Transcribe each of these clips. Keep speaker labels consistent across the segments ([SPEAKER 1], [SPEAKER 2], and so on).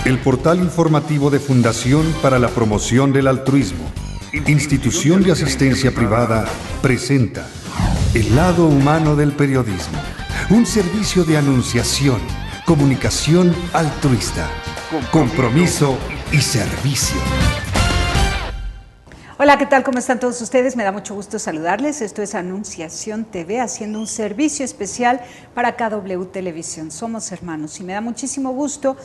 [SPEAKER 1] El portal informativo de Fundación para la Promoción del Altruismo, institución de asistencia privada, presenta El lado humano del periodismo, un servicio de anunciación, comunicación altruista, compromiso y servicio.
[SPEAKER 2] Hola, ¿qué tal? ¿Cómo están todos ustedes? Me da mucho gusto saludarles. Esto es Anunciación TV, haciendo un servicio especial para KW Televisión. Somos hermanos y me da muchísimo gusto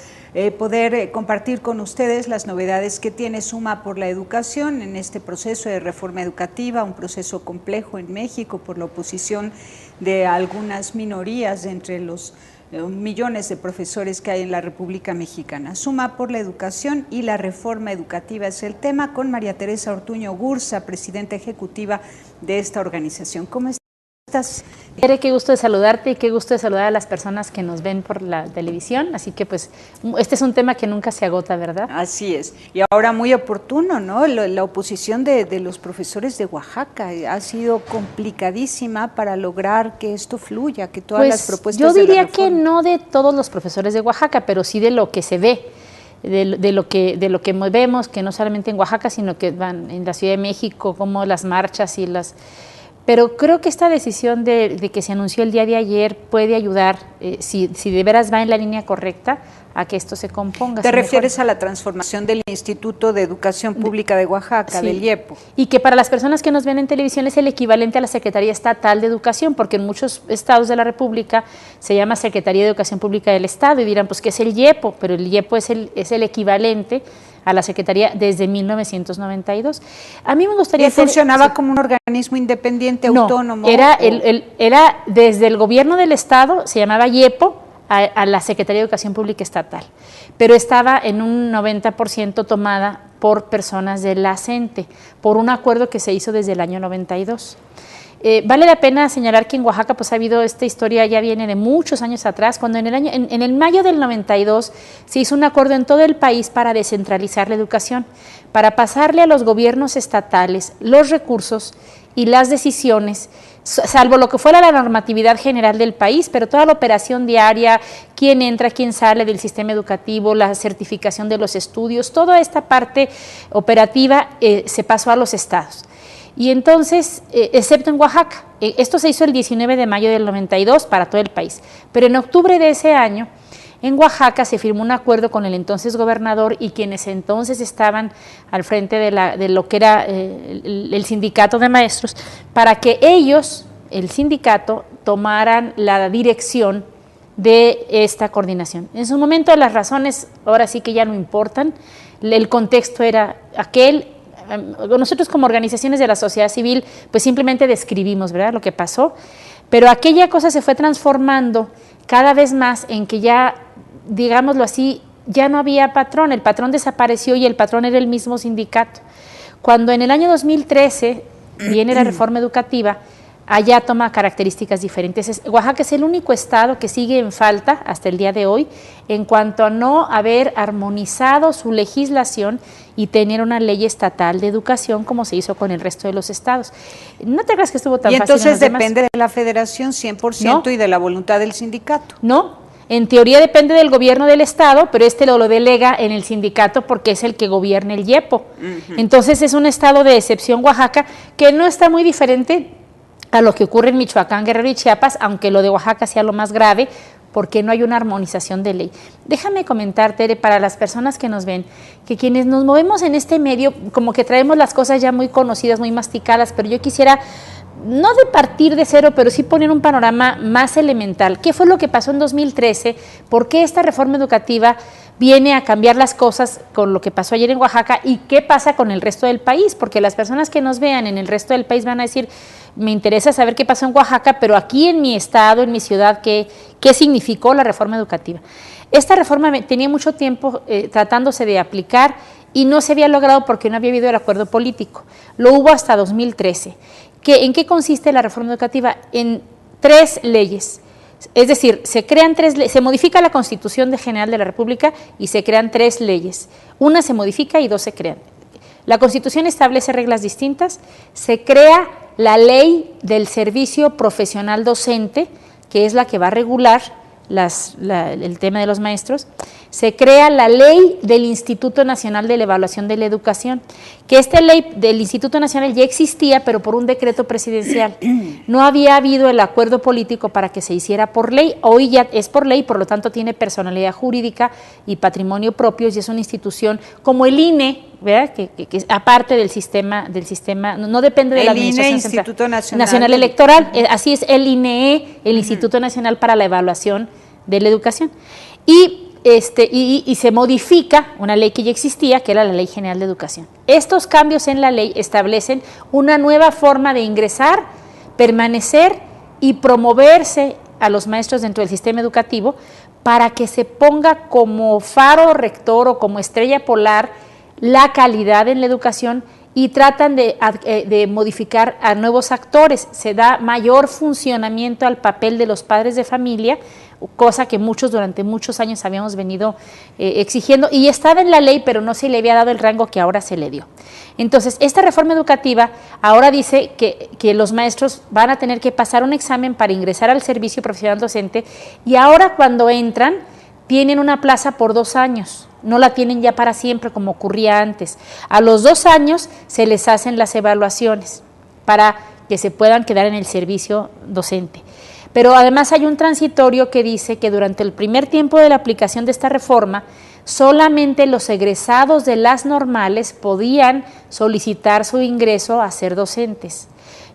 [SPEAKER 2] poder compartir con ustedes las novedades que tiene Suma por la Educación en este proceso de reforma educativa, un proceso complejo en México por la oposición de algunas minorías de entre los millones de profesores que hay en la República Mexicana. Suma por la Educación y la reforma educativa es el tema, con María Teresa Ortuño Gursa, presidenta ejecutiva de esta organización. ¿Cómo estás?
[SPEAKER 3] Tere, qué gusto de saludarte y qué gusto de saludar a las personas que nos ven por la televisión, así que pues este es un tema que nunca se agota, ¿verdad?
[SPEAKER 2] Así es, y ahora muy oportuno, ¿no? La oposición de los profesores de Oaxaca ha sido complicadísima para lograr que esto fluya, que todas las propuestas
[SPEAKER 3] yo diría
[SPEAKER 2] de la reforma...
[SPEAKER 3] que no de todos los profesores de Oaxaca, pero sí de lo que se ve, de lo que vemos, que no solamente en Oaxaca, sino que van en la Ciudad de México, como las marchas y las... Pero creo que esta decisión de que se anunció el día de ayer puede ayudar, si de veras va en la línea correcta, a que esto se componga.
[SPEAKER 2] ¿Te refieres a la transformación del Instituto de Educación Pública de Oaxaca, sí, del IEPO?
[SPEAKER 3] Y que para las personas que nos ven en televisión es el equivalente a la Secretaría Estatal de Educación, porque en muchos estados de la República se llama Secretaría de Educación Pública del Estado y dirán, pues, ¿qué es el IEPO? Pero el IEPO es el equivalente a la Secretaría desde 1992. A mí me gustaría...
[SPEAKER 2] ¿Y funcionaba como un organismo independiente, autónomo?
[SPEAKER 3] Era desde el gobierno del Estado, se llamaba IEPO, a la Secretaría de Educación Pública Estatal, pero estaba en un 90% tomada por personas de la CENTE, por un acuerdo que se hizo desde el año 92. Vale la pena señalar que en Oaxaca pues ha habido esta historia, ya viene de muchos años atrás, cuando en el mayo del 92 se hizo un acuerdo en todo el país para descentralizar la educación, para pasarle a los gobiernos estatales los recursos y las decisiones, salvo lo que fuera la normatividad general del país, pero toda la operación diaria, quién entra, quién sale del sistema educativo, la certificación de los estudios, toda esta parte operativa se pasó a los estados. Y entonces, excepto en Oaxaca, esto se hizo el 19 de mayo del 92 para todo el país, pero en octubre de ese año, en Oaxaca se firmó un acuerdo con el entonces gobernador y quienes entonces estaban al frente de lo que era el sindicato de maestros, para que ellos, el sindicato, tomaran la dirección de esta coordinación. En su momento las razones ahora sí que ya no importan, el contexto era aquel. Nosotros como organizaciones de la sociedad civil pues simplemente describimos, ¿verdad?, lo que pasó, pero aquella cosa se fue transformando cada vez más en que ya, digámoslo así, ya no había patrón, el patrón desapareció y el patrón era el mismo sindicato. Cuando en el año 2013 viene la reforma educativa, allá toma características diferentes. Oaxaca es el único estado que sigue en falta hasta el día de hoy en cuanto a no haber armonizado su legislación y tener una ley estatal de educación como se hizo con el resto de los estados. No te creas que estuvo tan fácil.
[SPEAKER 2] Y entonces depende de la federación 100% ¿no? Y de la voluntad del sindicato.
[SPEAKER 3] No, en teoría depende del gobierno del estado, pero lo delega en el sindicato porque es el que gobierna el IEPO. Entonces es un estado de excepción Oaxaca que no está muy diferente a lo que ocurre en Michoacán, Guerrero y Chiapas, aunque lo de Oaxaca sea lo más grave, porque no hay una armonización de ley. Déjame comentar, Tere, para las personas que nos ven, que quienes nos movemos en este medio, como que traemos las cosas ya muy conocidas, muy masticadas, pero yo quisiera, no de partir de cero, pero sí poner un panorama más elemental. ¿Qué fue lo que pasó en 2013? ¿Por qué esta reforma educativa viene a cambiar las cosas con lo que pasó ayer en Oaxaca? ¿Y qué pasa con el resto del país? Porque las personas que nos vean en el resto del país van a decir, me interesa saber qué pasó en Oaxaca, pero aquí en mi estado, en mi ciudad, ¿qué significó la reforma educativa? Esta reforma tenía mucho tiempo tratándose de aplicar y no se había logrado porque no había habido el acuerdo político. Lo hubo hasta 2013. ¿En qué consiste la reforma educativa? En 3 leyes. Es decir, se modifica la Constitución General de la República y se crean 3 leyes. Una se modifica y 2 se crean. La Constitución establece reglas distintas, se crea la ley del servicio profesional docente, que es la que va a regular el tema de los maestros, se crea la ley del Instituto Nacional de la Evaluación de la Educación, que esta ley del Instituto Nacional ya existía, pero por un decreto presidencial. No había habido el acuerdo político para que se hiciera por ley. Hoy ya es por ley, por lo tanto tiene personalidad jurídica y patrimonio propios, y es una institución como el INE, ¿verdad? Que aparte del sistema, no depende de la Administración
[SPEAKER 2] INE,
[SPEAKER 3] Central.
[SPEAKER 2] Instituto
[SPEAKER 3] Nacional Electoral, así es el INE, el Instituto Nacional para la Evaluación de la Educación. Y se modifica una ley que ya existía, que era la Ley General de Educación. Estos cambios en la ley establecen una nueva forma de ingresar, permanecer y promoverse a los maestros dentro del sistema educativo para que se ponga como faro rector o como estrella polar la calidad en la educación, y tratan de modificar a nuevos actores. Se da mayor funcionamiento al papel de los padres de familia, cosa que muchos durante muchos años habíamos venido exigiendo, y estaba en la ley, pero no se le había dado el rango que ahora se le dio. Entonces, esta reforma educativa ahora dice que los maestros van a tener que pasar un examen para ingresar al servicio profesional docente, y ahora cuando entran tienen una plaza por 2 años. No la tienen ya para siempre como ocurría antes. A los 2 años se les hacen las evaluaciones para que se puedan quedar en el servicio docente. Pero además hay un transitorio que dice que durante el primer tiempo de la aplicación de esta reforma, solamente los egresados de las normales podían solicitar su ingreso a ser docentes.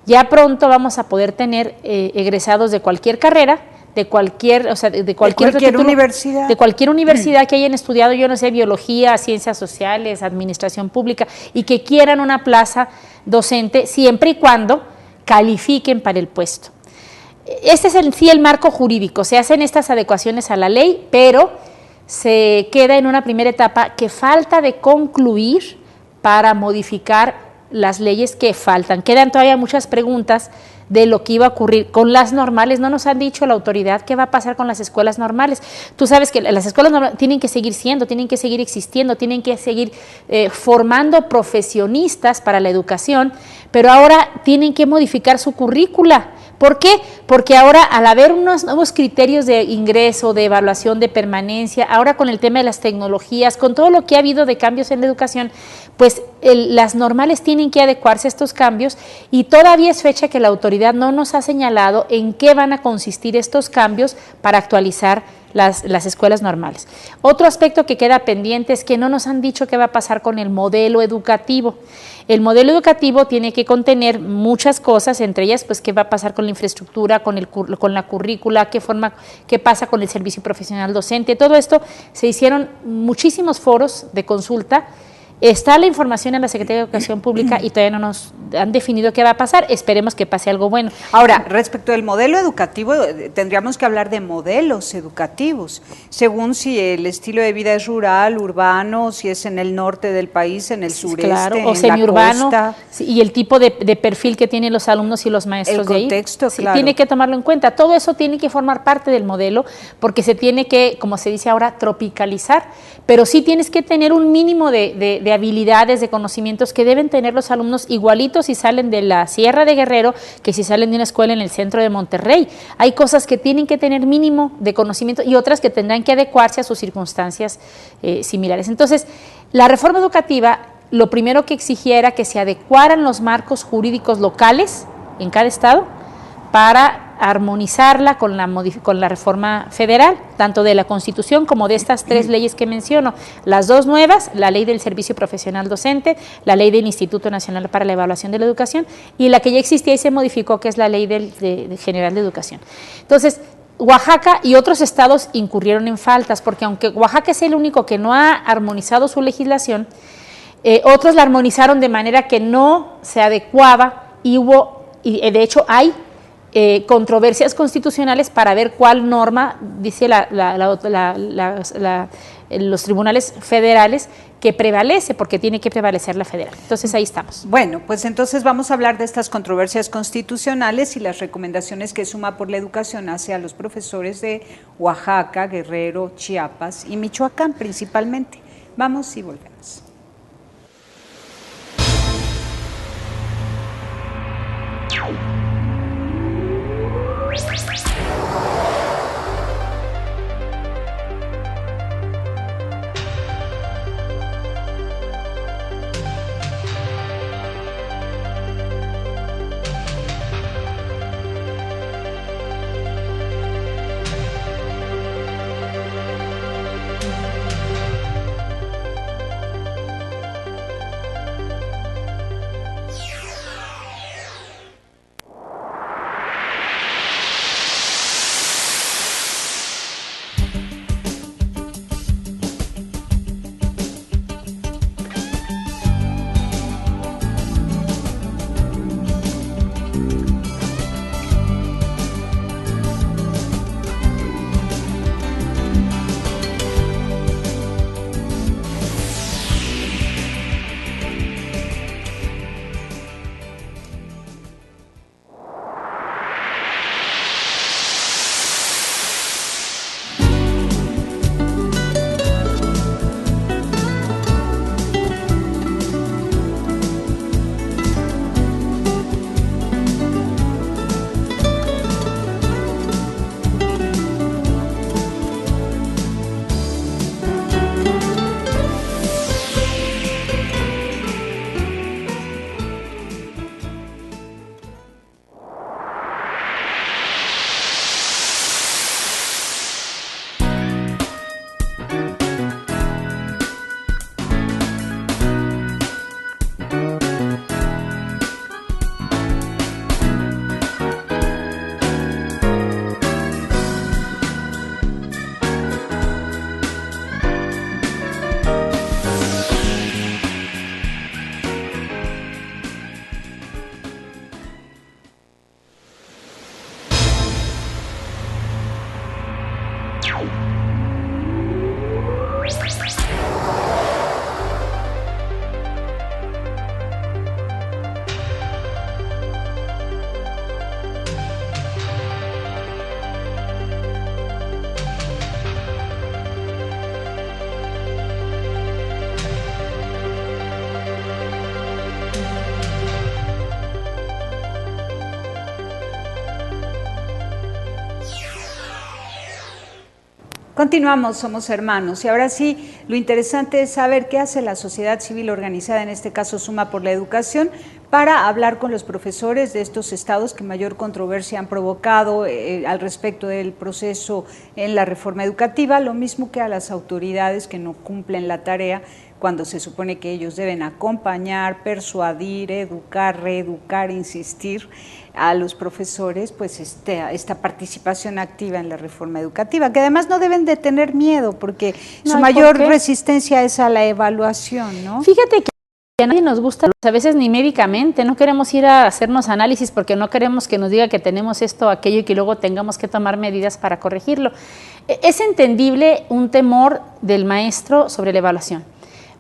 [SPEAKER 3] Ya pronto vamos a poder tener egresados de cualquier carrera, de cualquier
[SPEAKER 2] universidad.
[SPEAKER 3] De cualquier universidad que hayan estudiado, yo no sé, biología, ciencias sociales, administración pública, y que quieran una plaza docente, siempre y cuando califiquen para el puesto. Este es el marco jurídico. Se hacen estas adecuaciones a la ley, pero se queda en una primera etapa que falta de concluir para modificar las leyes que faltan. Quedan todavía muchas preguntas de lo que iba a ocurrir con las normales. No nos han dicho la autoridad qué va a pasar con las escuelas normales. Tú sabes que las escuelas normales tienen que seguir siendo, tienen que seguir existiendo, tienen que seguir formando profesionistas para la educación, pero ahora tienen que modificar su currícula. ¿Por qué? Porque ahora, al haber unos nuevos criterios de ingreso, de evaluación, de permanencia, ahora con el tema de las tecnologías, con todo lo que ha habido de cambios en la educación, pues las normales tienen que adecuarse a estos cambios, y todavía es fecha que la autoridad no nos ha señalado en qué van a consistir estos cambios para actualizar las escuelas normales. Otro aspecto que queda pendiente es que no nos han dicho qué va a pasar con el modelo educativo. El modelo educativo tiene que contener muchas cosas, entre ellas, pues, qué va a pasar con la infraestructura, con la currícula, qué pasa con el servicio profesional docente. Todo esto se hicieron muchísimos foros de consulta. Está la información en la Secretaría de Educación Pública y todavía no nos han definido qué va a pasar. Esperemos que pase algo bueno.
[SPEAKER 2] Ahora, respecto al modelo educativo, tendríamos que hablar de modelos educativos, según si el estilo de vida es rural, urbano, si es en el norte del país, en el sureste,
[SPEAKER 3] claro, o
[SPEAKER 2] en
[SPEAKER 3] semiurbano,
[SPEAKER 2] la costa.
[SPEAKER 3] Sí, y el tipo de perfil que tienen los alumnos y los maestros de ahí.
[SPEAKER 2] El contexto,
[SPEAKER 3] sí,
[SPEAKER 2] claro.
[SPEAKER 3] Tiene que tomarlo en cuenta. Todo eso tiene que formar parte del modelo, porque se tiene que, como se dice ahora, tropicalizar, pero sí tienes que tener un mínimo de habilidades, de conocimientos que deben tener los alumnos, igualitos si salen de la Sierra de Guerrero que si salen de una escuela en el centro de Monterrey. Hay cosas que tienen que tener mínimo de conocimiento y otras que tendrán que adecuarse a sus circunstancias similares. Entonces, la reforma educativa, lo primero que exigía era que se adecuaran los marcos jurídicos locales en cada estado para armonizarla con la reforma federal, tanto de la Constitución como de estas 3 leyes que menciono. Las 2 nuevas, la Ley del Servicio Profesional Docente, la Ley del Instituto Nacional para la Evaluación de la Educación, y la que ya existía y se modificó, que es la Ley General de Educación. Entonces, Oaxaca y otros estados incurrieron en faltas, porque aunque Oaxaca es el único que no ha armonizado su legislación, otros la armonizaron de manera que no se adecuaba, y de hecho hay controversias constitucionales para ver cuál norma, dice los tribunales federales, que prevalece, porque tiene que prevalecer la federal. Entonces ahí estamos.
[SPEAKER 2] Bueno, pues entonces vamos a hablar de estas controversias constitucionales y las recomendaciones que Suma por la Educación hace a los profesores de Oaxaca, Guerrero, Chiapas y Michoacán principalmente. Vamos y volvemos. Continuamos, somos hermanos, y ahora sí, lo interesante es saber qué hace la sociedad civil organizada, en este caso Suma por la Educación, para hablar con los profesores de estos estados que mayor controversia han provocado al respecto del proceso en la reforma educativa, lo mismo que a las autoridades que no cumplen la tarea cuando se supone que ellos deben acompañar, persuadir, educar, reeducar, insistir a los profesores, pues esta participación activa en la reforma educativa, que además no deben de tener miedo, porque su mayor resistencia es a la evaluación, ¿no?
[SPEAKER 3] Fíjate que a nadie nos gusta, a veces ni médicamente, no queremos ir a hacernos análisis porque no queremos que nos diga que tenemos esto o aquello y que luego tengamos que tomar medidas para corregirlo. Es entendible un temor del maestro sobre la evaluación,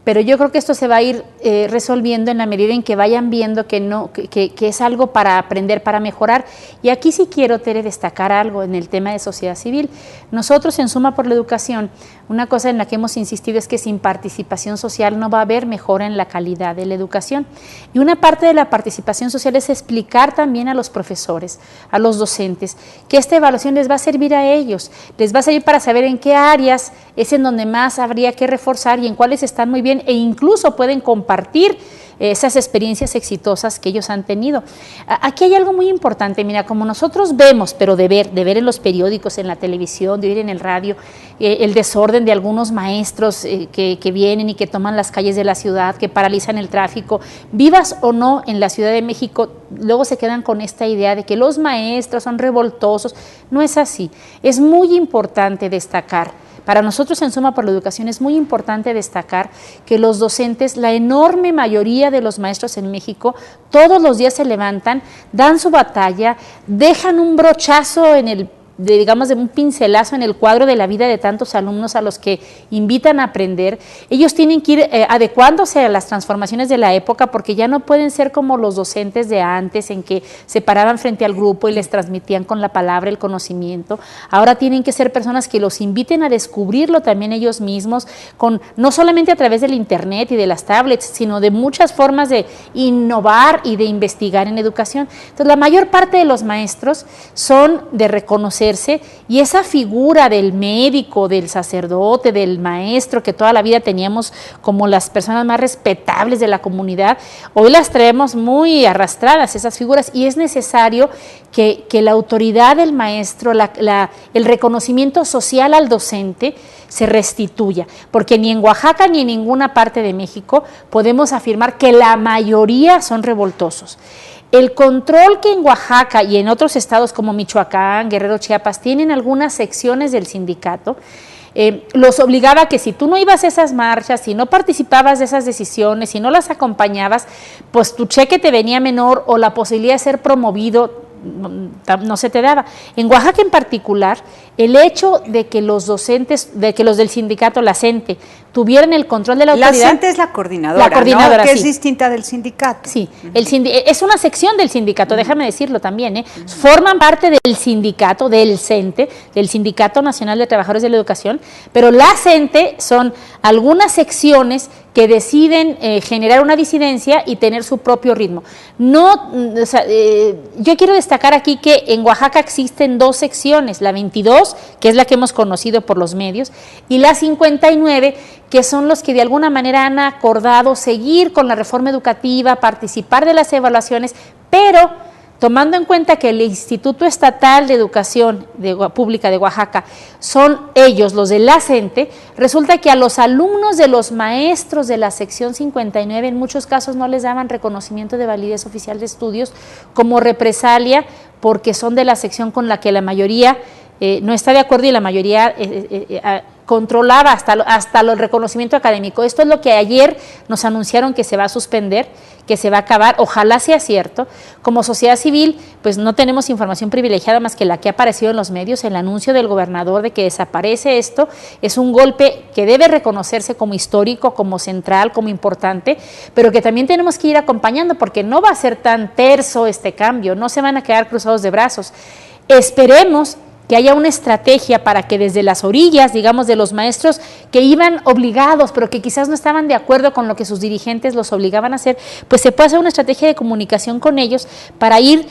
[SPEAKER 3] pero yo creo que esto se va a ir resolviendo en la medida en que vayan viendo que es algo para aprender, para mejorar. Y aquí sí quiero, Tere, destacar algo en el tema de sociedad civil. Nosotros en Suma por la Educación, una cosa en la que hemos insistido es que sin participación social no va a haber mejora en la calidad de la educación. Y una parte de la participación social es explicar también a los profesores, a los docentes, que esta evaluación les va a servir a ellos, les va a servir para saber en qué áreas es en donde más habría que reforzar y en cuáles están muy bien, e incluso pueden compartir esas experiencias exitosas que ellos han tenido. Aquí hay algo muy importante, mira, como nosotros vemos, pero de ver en los periódicos, en la televisión, de oír en el radio, el desorden de algunos maestros que vienen y que toman las calles de la ciudad, que paralizan el tráfico, vivas o no en la Ciudad de México, luego se quedan con esta idea de que los maestros son revoltosos. No es así. Es muy importante destacar. Para nosotros en Suma por la Educación es muy importante destacar que los docentes, la enorme mayoría de los maestros en México, todos los días se levantan, dan su batalla, dejan un brochazo digamos, de un pincelazo en el cuadro de la vida de tantos alumnos a los que invitan a aprender. Ellos tienen que ir adecuándose a las transformaciones de la época, porque ya no pueden ser como los docentes de antes, en que se paraban frente al grupo y les transmitían con la palabra el conocimiento. Ahora tienen que ser personas que los inviten a descubrirlo también ellos mismos, no solamente a través del internet y de las tablets, sino de muchas formas de innovar y de investigar en educación. Entonces, la mayor parte de los maestros son de reconocer, y esa figura del médico, del sacerdote, del maestro, que toda la vida teníamos como las personas más respetables de la comunidad, hoy las traemos muy arrastradas esas figuras, y es necesario que la autoridad del maestro, el reconocimiento social al docente se restituya, porque ni en Oaxaca ni en ninguna parte de México podemos afirmar que la mayoría son revoltosos. El control que en Oaxaca y en otros estados como Michoacán, Guerrero, Chiapas, tienen algunas secciones del sindicato, los obligaba a que si tú no ibas a esas marchas, si no participabas de esas decisiones, si no las acompañabas, pues tu cheque te venía menor o la posibilidad de ser promovido no se te daba. En Oaxaca en particular, el hecho de que los docentes, de que los del sindicato, la CENTE, tuvieran el control de la autoridad.
[SPEAKER 2] La CENTE es la coordinadora, ¿no? Que sí, es distinta del sindicato.
[SPEAKER 3] Sí, es una sección del sindicato, déjame decirlo también, forman parte del sindicato, del CENTE, del Sindicato Nacional de Trabajadores de la Educación, pero la CENTE son algunas secciones que deciden generar una disidencia y tener su propio ritmo. Yo quiero destacar aquí que en Oaxaca existen dos secciones, la 22, que es la que hemos conocido por los medios, y la 59, que son los que de alguna manera han acordado seguir con la reforma educativa, participar de las evaluaciones, pero tomando en cuenta que el Instituto Estatal de Educación Pública de Oaxaca son ellos, los de la CENTE, resulta que a los alumnos de los maestros de la sección 59 en muchos casos no les daban reconocimiento de validez oficial de estudios como represalia, porque son de la sección con la que la mayoría no está de acuerdo y la mayoría controlaba hasta el reconocimiento académico. Esto es lo que ayer nos anunciaron que se va a suspender, que se va a acabar. Ojalá sea cierto. Como sociedad civil, pues no tenemos información privilegiada más que la que ha aparecido en los medios. El anuncio del gobernador de que desaparece esto es un golpe que debe reconocerse como histórico, como central, como importante, pero que también tenemos que ir acompañando porque no va a ser tan terso este cambio, no se van a quedar cruzados de brazos. Esperemos que haya una estrategia para que desde las orillas, digamos, de los maestros que iban obligados, pero que quizás no estaban de acuerdo con lo que sus dirigentes los obligaban a hacer, pues se puede hacer una estrategia de comunicación con ellos para ir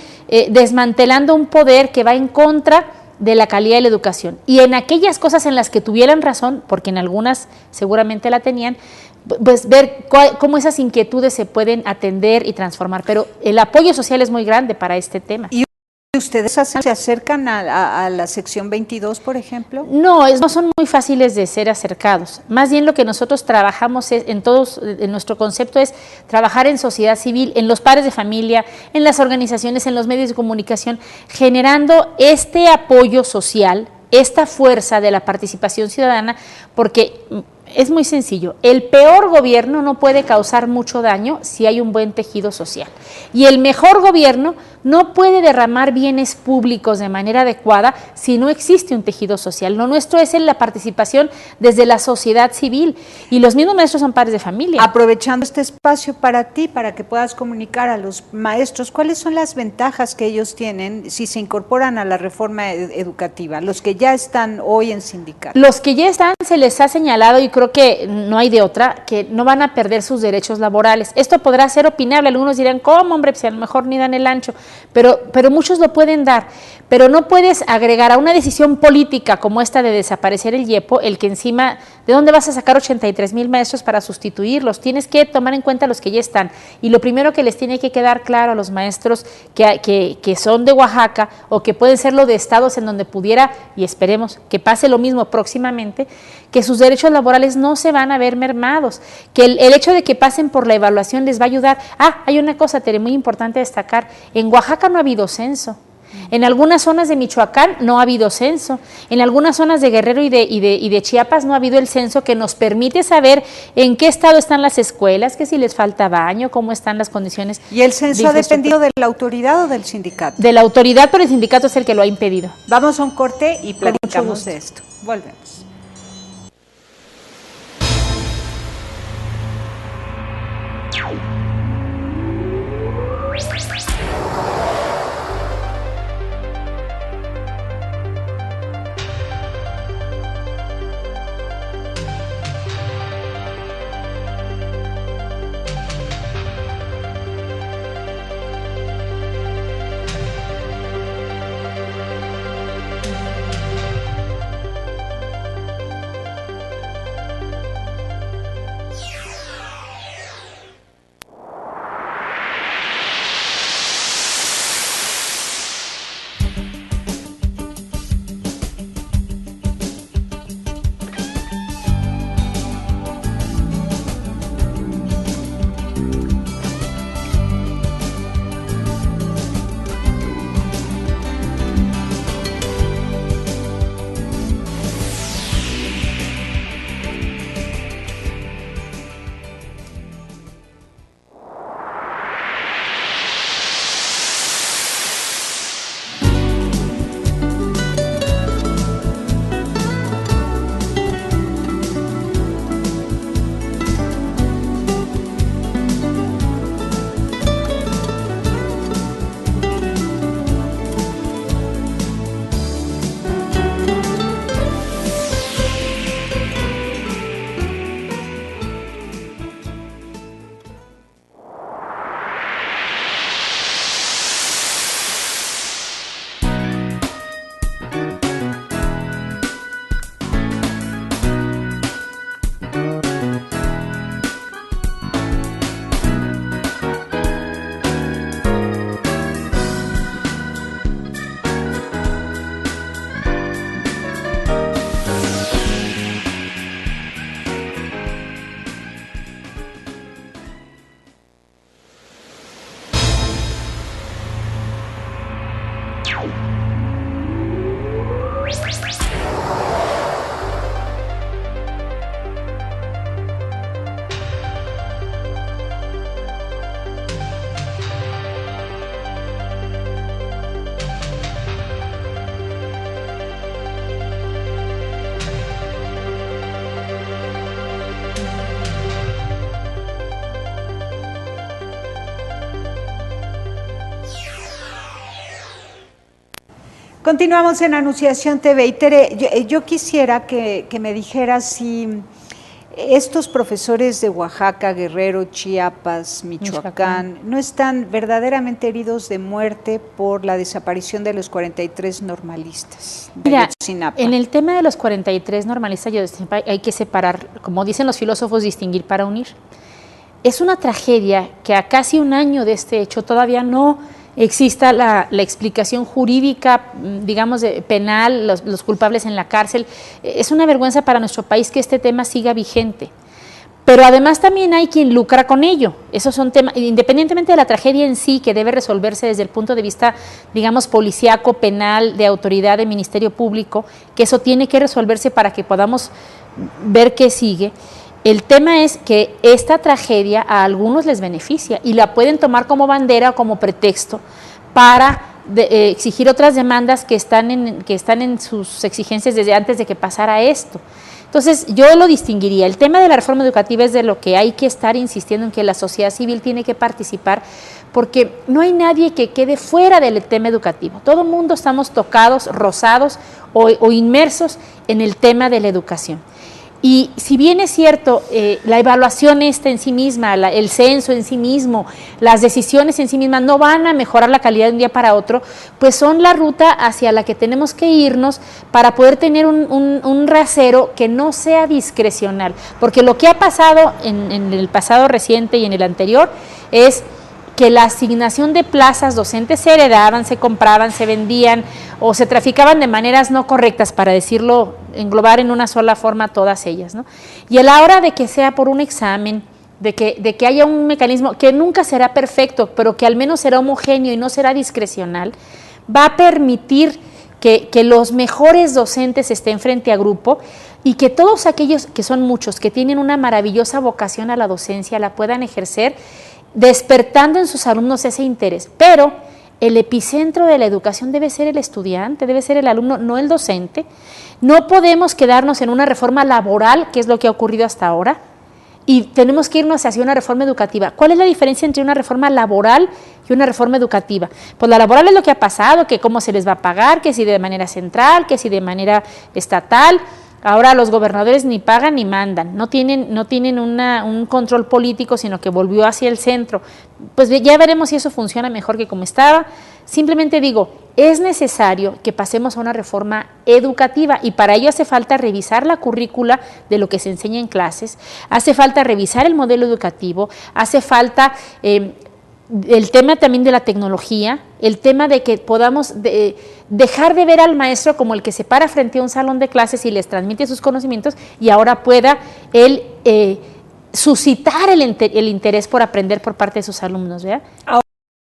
[SPEAKER 3] desmantelando un poder que va en contra de la calidad de la educación. Y en aquellas cosas en las que tuvieran razón, porque en algunas seguramente la tenían, pues ver cómo esas inquietudes se pueden atender y transformar. Pero el apoyo social es muy grande para este tema.
[SPEAKER 2] ¿Ustedes se acercan a la sección 22, por ejemplo?
[SPEAKER 3] No, no son muy fáciles de ser acercados. Más bien lo que nosotros trabajamos en nuestro concepto es trabajar en sociedad civil, en los padres de familia, en las organizaciones, en los medios de comunicación, generando este apoyo social, esta fuerza de la participación ciudadana, porque es muy sencillo. El peor gobierno no puede causar mucho daño si hay un buen tejido social. Y el mejor gobierno no puede derramar bienes públicos de manera adecuada si no existe un tejido social. Lo nuestro es en la participación desde la sociedad civil. Y los mismos maestros son padres de familia.
[SPEAKER 2] Aprovechando este espacio para ti, para que puedas comunicar a los maestros, ¿cuáles son las ventajas que ellos tienen si se incorporan a la reforma educativa? Los que ya están hoy en sindicato.
[SPEAKER 3] Los que ya están, se les ha señalado, y creo que no hay de otra, que no van a perder sus derechos laborales. Esto podrá ser opinable. Algunos dirán, ¿cómo, hombre? Pues a lo mejor ni dan el ancho. Pero muchos lo pueden dar. Pero no puedes agregar a una decisión política como esta de desaparecer el IEPO, el que encima, ¿de dónde vas a sacar 83,000 maestros para sustituirlos? Tienes que tomar en cuenta los que ya están. Y lo primero que les tiene que quedar claro a los maestros que son de Oaxaca o que pueden serlo de estados en donde pudiera, y esperemos que pase lo mismo próximamente, que sus derechos laborales no se van a ver mermados, que el hecho de que pasen por la evaluación les va a ayudar. Hay una cosa, Tere, muy importante destacar. En Oaxaca no ha habido censo. En algunas zonas de Michoacán no ha habido censo. En algunas zonas de Guerrero y de Chiapas no ha habido el censo que nos permite saber en qué estado están las escuelas, que si les falta baño, cómo están las condiciones.
[SPEAKER 2] ¿Y el censo ha dependido de la autoridad o del sindicato?
[SPEAKER 3] De la autoridad, pero el sindicato es el que lo ha impedido.
[SPEAKER 2] Vamos a un corte y platicamos de esto. Volvemos. Continuamos en Anunciación TV. Y Tere, yo quisiera que me dijeras si estos profesores de Oaxaca, Guerrero, Chiapas, Michoacán, no están verdaderamente heridos de muerte por la desaparición de los 43 normalistas de
[SPEAKER 3] Mira,
[SPEAKER 2] Ayotzinapa.
[SPEAKER 3] En el tema de los 43 normalistas de Ayotzinapa hay que separar, como dicen los filósofos, distinguir para unir. Es una tragedia que a casi un año de este hecho todavía no exista la explicación jurídica, digamos, penal, los culpables en la cárcel. Es una vergüenza para nuestro país que este tema siga vigente. Pero además también hay quien lucra con ello. Esos son temas, independientemente de la tragedia en sí, que debe resolverse desde el punto de vista, digamos, policíaco, penal, de autoridad, de Ministerio Público, que eso tiene que resolverse para que podamos ver qué sigue. El tema es que esta tragedia a algunos les beneficia y la pueden tomar como bandera o como pretexto para exigir otras demandas que están en sus exigencias desde antes de que pasara esto. Entonces, yo lo distinguiría. El tema de la reforma educativa es de lo que hay que estar insistiendo en que la sociedad civil tiene que participar, porque no hay nadie que quede fuera del tema educativo. Todo el mundo estamos tocados, rozados o inmersos en el tema de la educación. Y si bien es cierto, la evaluación esta en sí misma, el censo en sí mismo, las decisiones en sí mismas no van a mejorar la calidad de un día para otro, pues son la ruta hacia la que tenemos que irnos para poder tener un rasero que no sea discrecional. Porque lo que ha pasado en el pasado reciente y en el anterior es que la asignación de plazas docentes se heredaban, se compraban, se vendían o se traficaban de maneras no correctas, para decirlo, englobar en una sola forma todas ellas, ¿no? Y a la hora de que sea por un examen, de que haya un mecanismo que nunca será perfecto, pero que al menos será homogéneo y no será discrecional, va a permitir que los mejores docentes estén frente a grupo y que todos aquellos, que son muchos, que tienen una maravillosa vocación a la docencia, la puedan ejercer, despertando en sus alumnos ese interés. Pero el epicentro de la educación debe ser el estudiante, debe ser el alumno, no el docente. No podemos quedarnos en una reforma laboral, que es lo que ha ocurrido hasta ahora, y tenemos que irnos hacia una reforma educativa. ¿Cuál es la diferencia entre una reforma laboral y una reforma educativa? Pues la laboral es lo que ha pasado, que cómo se les va a pagar, que si de manera central, que si de manera estatal. Ahora los gobernadores ni pagan ni mandan, no tienen un control político, sino que volvió hacia el centro. Pues ya veremos si eso funciona mejor que como estaba. Simplemente digo, es necesario que pasemos a una reforma educativa y para ello hace falta revisar la currícula de lo que se enseña en clases, hace falta revisar el modelo educativo, hace falta el tema también de la tecnología, el tema de que podamos dejar de ver al maestro como el que se para frente a un salón de clases y les transmite sus conocimientos y ahora pueda él suscitar el interés por aprender por parte de sus alumnos, ¿verdad?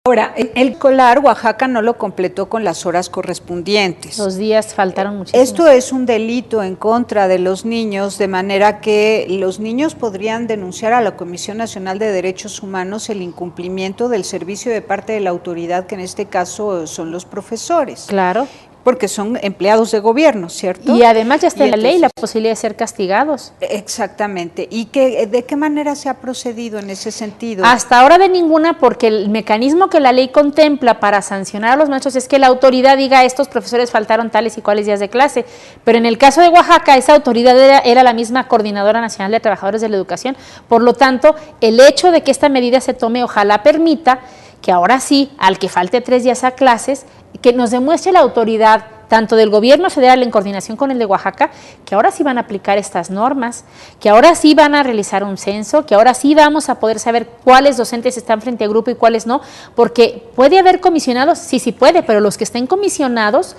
[SPEAKER 2] Ahora, el escolar Oaxaca no lo completó con las horas correspondientes.
[SPEAKER 3] Los días faltaron muchísimo.
[SPEAKER 2] Esto es un delito en contra de los niños, de manera que los niños podrían denunciar a la Comisión Nacional de Derechos Humanos el incumplimiento del servicio de parte de la autoridad, que en este caso son los profesores.
[SPEAKER 3] Claro.
[SPEAKER 2] Porque son empleados de gobierno, ¿cierto?
[SPEAKER 3] Y además ya está en la ley la posibilidad de ser castigados.
[SPEAKER 2] Exactamente. ¿Y de qué manera se ha procedido en ese sentido?
[SPEAKER 3] Hasta ahora de ninguna, porque el mecanismo que la ley contempla para sancionar a los maestros es que la autoridad diga estos profesores faltaron tales y cuales días de clase. Pero en el caso de Oaxaca, esa autoridad era la misma Coordinadora Nacional de Trabajadores de la Educación. Por lo tanto, el hecho de que esta medida se tome, ojalá permita que ahora sí, al que falte 3 días a clases, que nos demuestre la autoridad tanto del gobierno federal en coordinación con el de Oaxaca, que ahora sí van a aplicar estas normas, que ahora sí van a realizar un censo, que ahora sí vamos a poder saber cuáles docentes están frente a grupo y cuáles no, porque puede haber comisionados, sí puede, pero los que estén comisionados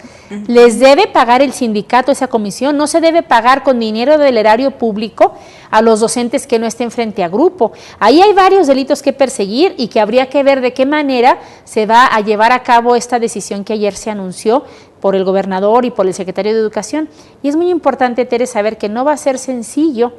[SPEAKER 3] les debe pagar el sindicato esa comisión, no se debe pagar con dinero del erario público a los docentes que no estén frente a grupo. Ahí hay varios delitos que perseguir y que habría que ver de qué manera se va a llevar a cabo esta decisión que ayer se anunció por el gobernador y por el secretario de Educación. Y es muy importante, Tere, saber que no va a ser sencillo,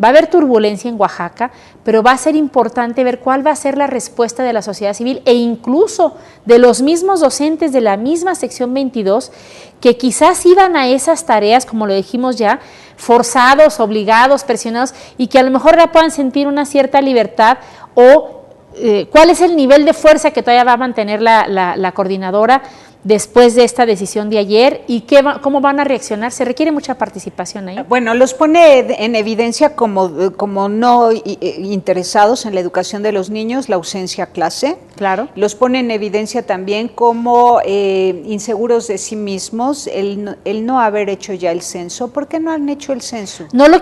[SPEAKER 3] va a haber turbulencia en Oaxaca, pero va a ser importante ver cuál va a ser la respuesta de la sociedad civil e incluso de los mismos docentes de la misma sección 22, que quizás iban a esas tareas, como lo dijimos ya, forzados, obligados, presionados, y que a lo mejor ahora puedan sentir una cierta libertad o cuál es el nivel de fuerza que todavía va a mantener la coordinadora después de esta decisión de ayer y cómo van a reaccionar? Se requiere mucha participación ahí.
[SPEAKER 2] Bueno, los pone en evidencia como no interesados en la educación de los niños, la ausencia a clase.
[SPEAKER 3] Claro.
[SPEAKER 2] Los pone en evidencia también como inseguros de sí mismos, el no haber hecho ya el censo. ¿Por qué no han hecho el censo?
[SPEAKER 3] No lo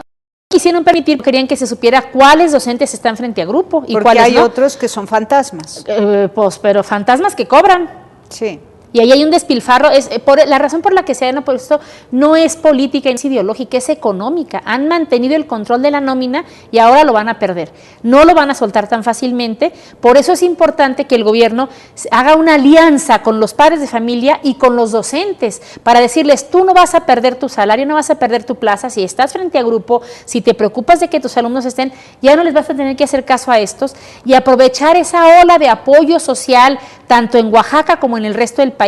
[SPEAKER 3] quisieron permitir, querían que se supiera cuáles docentes están frente a grupo y
[SPEAKER 2] porque
[SPEAKER 3] cuáles
[SPEAKER 2] hay
[SPEAKER 3] no.
[SPEAKER 2] otros que son fantasmas.
[SPEAKER 3] Pues, pero fantasmas que cobran.
[SPEAKER 2] Sí.
[SPEAKER 3] Y ahí hay un despilfarro, la razón por la que se han opuesto no es política, es ideológica, es económica. Han mantenido el control de la nómina y ahora lo van a perder. No lo van a soltar tan fácilmente, por eso es importante que el gobierno haga una alianza con los padres de familia y con los docentes para decirles, tú no vas a perder tu salario, no vas a perder tu plaza, si estás frente a grupo, si te preocupas de que tus alumnos estén, ya no les vas a tener que hacer caso a estos y aprovechar esa ola de apoyo social, tanto en Oaxaca como en el resto del país,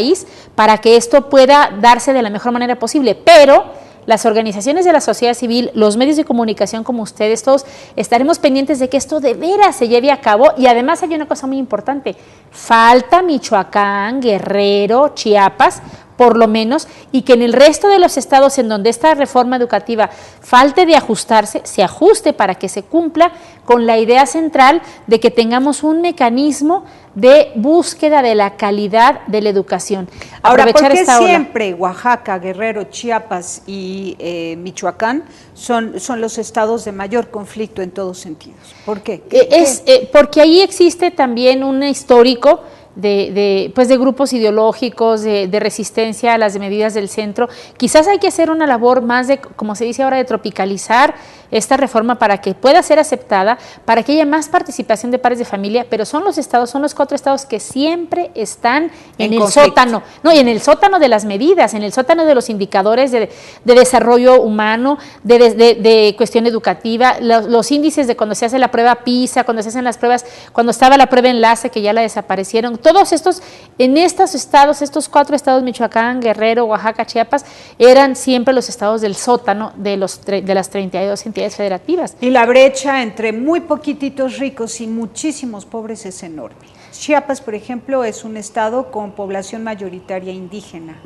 [SPEAKER 3] para que esto pueda darse de la mejor manera posible. Pero las organizaciones de la sociedad civil, los medios de comunicación como ustedes, todos estaremos pendientes de que esto de veras se lleve a cabo. Y además hay una cosa muy importante, falta Michoacán, Guerrero, Chiapas, por lo menos, y que en el resto de los estados en donde esta reforma educativa falte de ajustarse, se ajuste para que se cumpla con la idea central de que tengamos un mecanismo de búsqueda de la calidad de la educación.
[SPEAKER 2] Ahora, ¿por qué siempre Oaxaca, Guerrero, Chiapas y Michoacán son los estados de mayor conflicto en todos sentidos? ¿Por qué?
[SPEAKER 3] Porque ahí existe también un histórico de grupos ideológicos, de resistencia a las medidas del centro. Quizás hay que hacer una labor más de, como se dice ahora, de tropicalizar esta reforma para que pueda ser aceptada, para que haya más participación de padres de familia, pero son los 4 estados que siempre están en el sótano, y en el sótano de las medidas, en el sótano de los indicadores de desarrollo humano, de cuestión educativa, los índices de cuando se hace la prueba PISA, cuando se hacen las pruebas, cuando estaba la prueba enlace que ya la desaparecieron. Todos estos, en estos estados, estos 4 estados, Michoacán, Guerrero, Oaxaca, Chiapas, eran siempre los estados del sótano de las 32 entidades federativas.
[SPEAKER 2] Y la brecha entre muy poquititos ricos y muchísimos pobres es enorme. Chiapas, por ejemplo, es un estado con población mayoritaria indígena,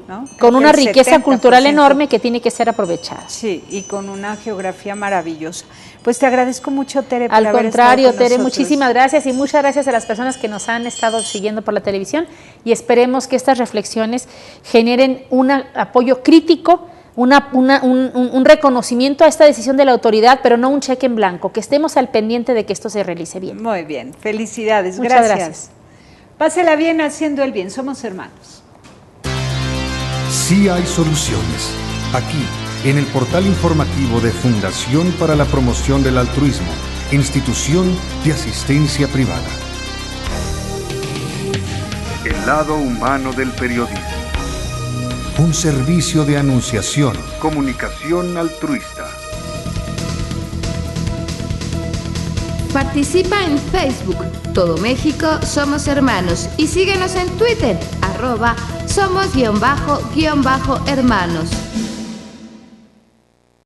[SPEAKER 2] ¿no?
[SPEAKER 3] Con una riqueza cultural enorme que tiene que ser aprovechada.
[SPEAKER 2] Sí, y con una geografía maravillosa. Pues te agradezco mucho, Tere, por
[SPEAKER 3] Al
[SPEAKER 2] haber
[SPEAKER 3] contrario,
[SPEAKER 2] estado con
[SPEAKER 3] Tere,
[SPEAKER 2] nosotros.
[SPEAKER 3] muchísimas gracias y muchas gracias a las personas que nos han estado siguiendo por la televisión y esperemos que estas reflexiones generen un apoyo crítico, un reconocimiento a esta decisión de la autoridad, pero no un cheque en blanco, que estemos al pendiente de que esto se realice bien.
[SPEAKER 2] Muy bien, felicidades,
[SPEAKER 3] Muchas gracias.
[SPEAKER 2] Pásela bien haciendo el bien, somos hermanos.
[SPEAKER 1] Sí hay soluciones. Aquí, en el portal informativo de Fundación para la Promoción del Altruismo, Institución de Asistencia Privada. El lado humano del periodismo. Un servicio de anunciación, comunicación altruista.
[SPEAKER 4] Participa en Facebook, Todo México Somos Hermanos, y síguenos en Twitter, @somos_hermanos.